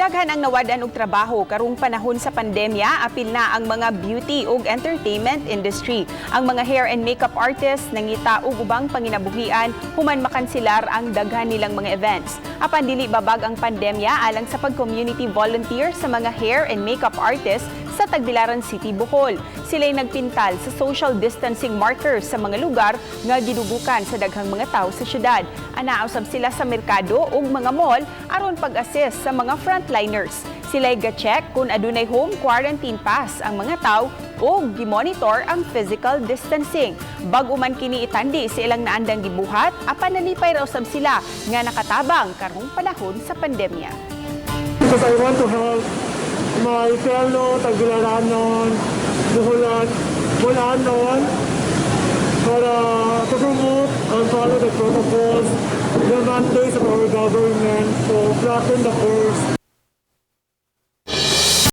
Daghan ang nawadan og trabaho karong panahon sa pandemya, apil na ang mga beauty ug entertainment industry. Ang mga hair and makeup artists nangita og ubang panginabuhian human makanselar ang daghan nilang mga events. Apan dili babag ang pandemya alang sa pag-community volunteer sa mga hair and makeup artists sa Tagbilaran City, Bohol. Sila'y nagpintal sa social distancing markers sa mga lugar nga gidubukan sa daghang mga tao sa syudad. Anausab sila sa merkado ug mga mall aron pag-assist sa mga frontliners. Sila'y ga-check kung adunay home quarantine pass ang mga tao o gimonitor ang physical distancing. Bago man kini itandi sa ilang naandang gibuhat, apan nalipay raw sab sila nga nakatabang karong panahon sa pandemya. Because I want to help my fellow Tagbilaranon, Bulanon, para to promote and follow the protocols, the mandates of our government to flatten the curve